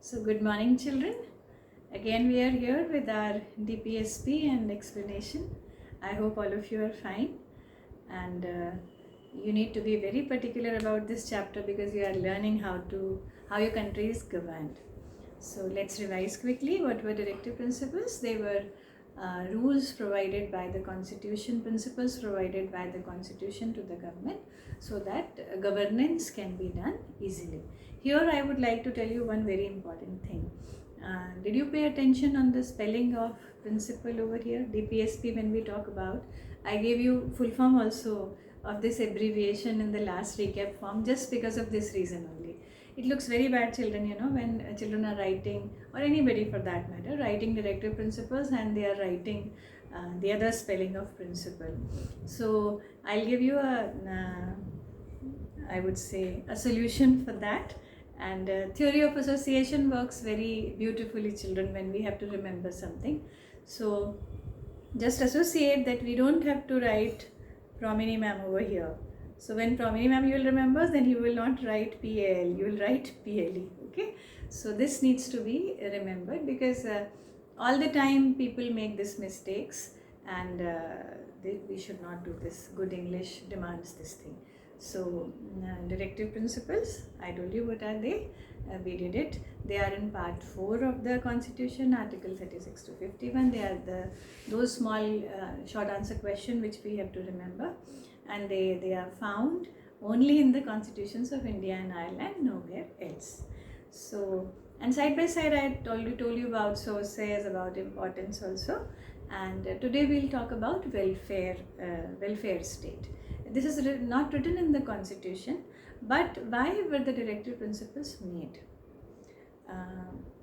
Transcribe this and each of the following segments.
So good morning children. Again we are here with our DPSP and explanation. I hope all of you are fine and you need to be very particular about this chapter because you are learning how your country is governed. So let's revise quickly. What were directive principles? They were rules provided by the constitution, principles provided by the constitution to the government so that governance can be done easily. Here I would like to tell you one very important thing. Did you pay attention on the spelling of principle over here? DPSP, when we talk about, I gave you full form also of this abbreviation in the last recap form just because of this reason only. It looks very bad, children, when children are writing, or anybody for that matter, writing directive principles and they are writing the other spelling of principle. So I'll give you I would say, a solution for that. And theory of association works very beautifully, children, when we have to remember something. So just associate that we don't have to write Promini ma'am over here. So when Promini ma'am you will remember, then you will not write PAL, you will write PLE. Okay. So this needs to be remembered because all the time people make these mistakes and we should not do this. Good English demands this thing. So directive principles, I told you what are they. We did it. They are in part 4 of the constitution, article 36 to 51. They are those small short answer question which we have to remember, and they are found only in the constitutions of India and Ireland, nowhere else. So, and side by side I told you about sources, about importance also, and today we'll talk about welfare state. This is not written in the constitution, but why were the directive principles made?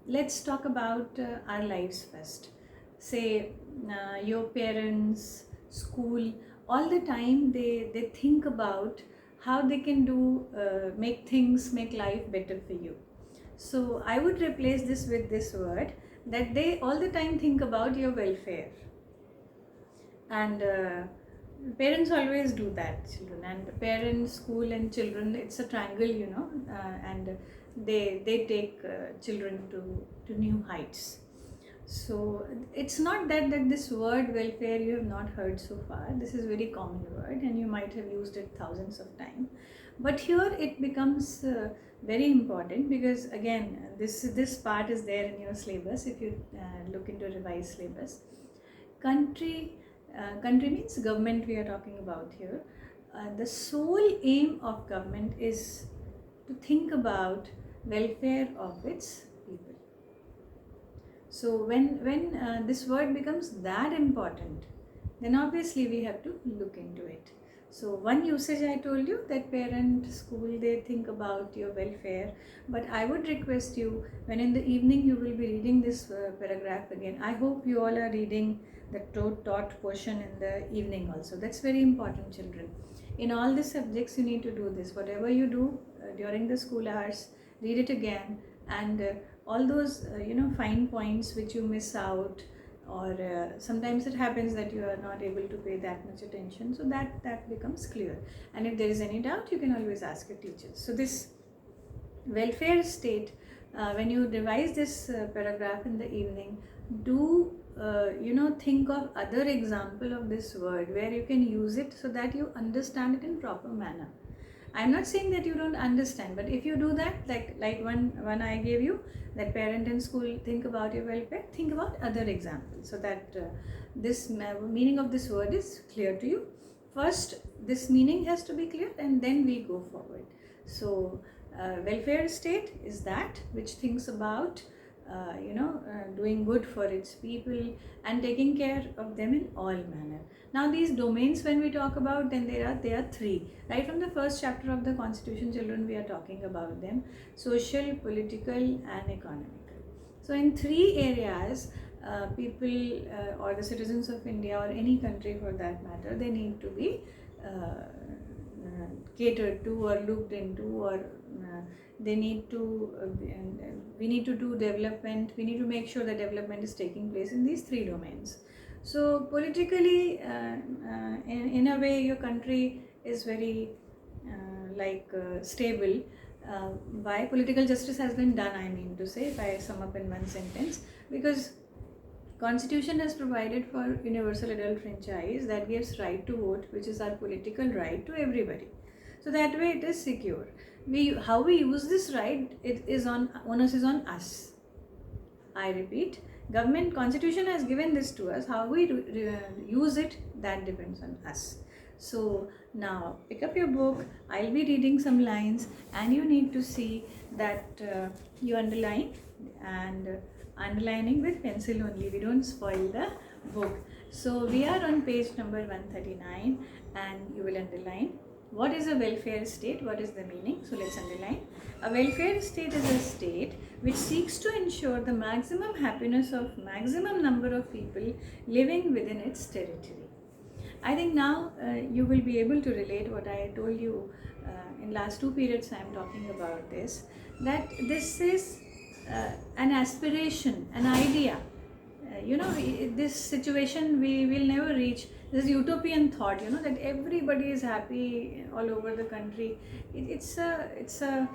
Let's talk about our lives first. Say your parents, school, all the time they think about how they can do make life better for you. So I would replace this with this word, that they all the time think about your welfare. And parents always do that, children, and parents, school and children, it's a triangle, and they take children to new heights. So it's not that this word welfare you have not heard so far. This is a very common word and you might have used it thousands of times, but here it becomes very important because again this part is there in your syllabus. If you look into revised syllabus, country means government we are talking about here. The sole aim of government is to think about welfare of its people. So when this word becomes that important, then obviously we have to look into it. So one usage I told you, that parent, school, they think about your welfare, but I would request you, when in the evening you will be reading this paragraph again, I hope you all are reading the taught portion in the evening also. That's very important, children. In all the subjects you need to do this. Whatever you do during the school hours, read it again, and all those fine points which you miss out, or sometimes it happens that you are not able to pay that much attention, so that becomes clear. And if there is any doubt, you can always ask your teachers. So this welfare state, when you revise this paragraph in the evening, do think of other example of this word where you can use it so that you understand it in proper manner. I'm not saying that you don't understand, but if you do that, like one I gave you, that parent and school think about your welfare, think about other examples so that this meaning of this word is clear to you. First, this meaning has to be clear, and then we go forward. So, welfare state is that which thinks about doing good for its people and taking care of them in all manner. Now these domains when we talk about, then there are 3. Right from the first chapter of the constitution, children, we are talking about them: social, political and economical. So in 3 areas, people or the citizens of India or any country for that matter, they need to be catered to or looked into, or they need to we need to do development. We need to make sure that development is taking place in these 3 domains. So politically, in a way, your country is very stable, Why political justice has been done, I mean to say, if I sum up in one sentence, because Constitution has provided for universal adult franchise that gives right to vote, which is our political right, to everybody. So that way it is secure. How we use this right, it is onus is on us. I repeat, government constitution has given this to us. How we use it, that depends on us. So now pick up your book. I'll be reading some lines, and you need to see that you underline, and underlining with pencil only. We don't spoil the book. So we are on page number 139, and you will underline. What is a welfare state? What is the meaning? So let's underline. A welfare state is a state which seeks to ensure the maximum happiness of maximum number of people living within its territory. I think now you will be able to relate what I told you in last two periods. I am talking about this, that this is an aspiration, an idea. This situation we will never reach. This utopian thought, that everybody is happy all over the country. It's a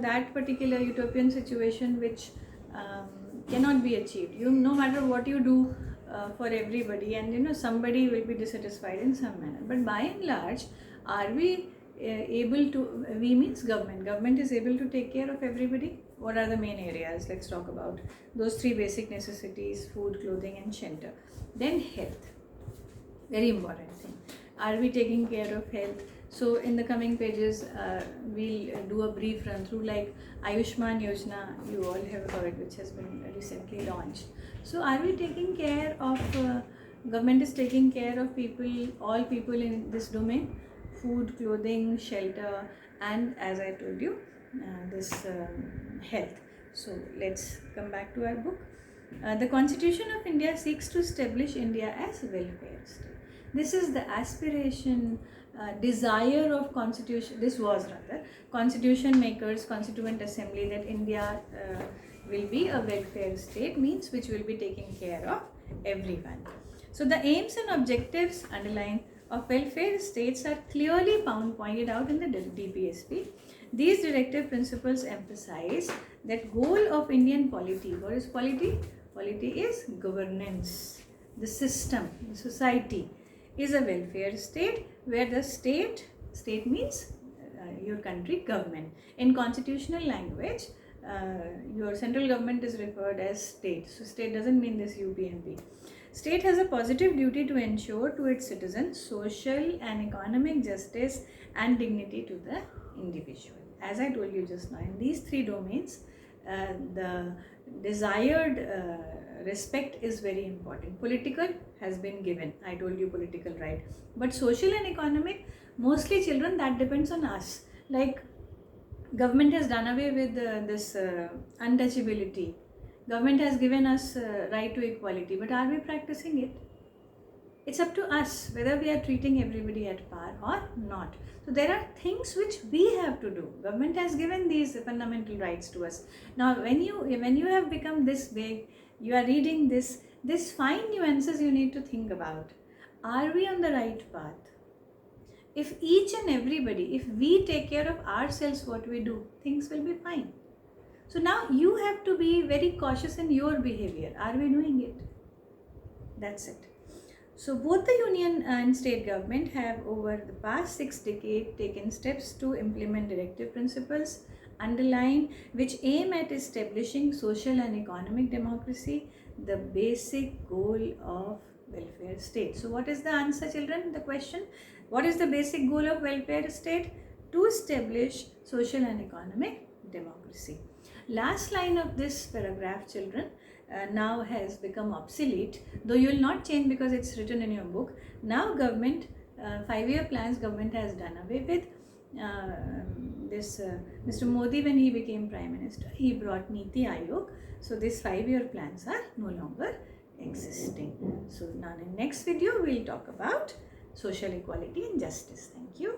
that particular utopian situation which cannot be achieved. No matter what you do for everybody, and somebody will be dissatisfied in some manner. But by and large, are we able to? We means government. Government is able to take care of everybody. What are the main areas? Let's talk about those three basic necessities: food, clothing, and shelter. Then health. Very important thing. Are we taking care of health? So in the coming pages, we'll do a brief run through, like Ayushman Yojana, you all have heard, which has been recently launched. So are we taking care of, government is taking care of people, all people in this domain: food, clothing, shelter, and as I told you, this health. So let's come back to our book. The Constitution of India seeks to establish India as a welfare state. This is the aspiration, desire of constitution. This was rather constitution makers, constituent assembly, that India will be a welfare state, means which will be taking care of everyone. So the aims and objectives, underline, of welfare states are clearly pointed out in the DPSP. These directive principles emphasize that goal of Indian polity. What is polity? Polity is governance. The system, the society is a welfare state, where the state means your country, government. In constitutional language, your central government is referred as state. So state doesn't mean this UPNP. State has a positive duty to ensure to its citizens social and economic justice and dignity to the individual. As I told you just now, in these three domains, the desired respect is very important. Political has been given. I told you political right. But social and economic, mostly children, that depends on us. Like government has done away with this untouchability. Government has given us right to equality. But are we practicing it? It's up to us whether we are treating everybody at par or not. So there are things which we have to do. Government has given these fundamental rights to us. Now when you have become this big, you are reading this fine nuances you need to think about. Are we on the right path? If each and everybody, if we take care of ourselves, what we do, things will be fine. So now you have to be very cautious in your behavior. Are we doing it? That's it. So both the union and state government have over the past 6 decades taken steps to implement directive principles, underline, which aim at establishing social and economic democracy, the basic goal of welfare state. So what is the answer, children? The question, what is the basic goal of welfare state? To establish social and economic democracy. Last line of this paragraph, children, now has become obsolete, though you will not change because it's written in your book. Now government, 5-year plans government has done away with. Mr. Modi, when he became Prime Minister, he brought Niti Aayog. So these 5-year plans are no longer existing. So now in next video, we'll talk about social equality and justice. Thank you.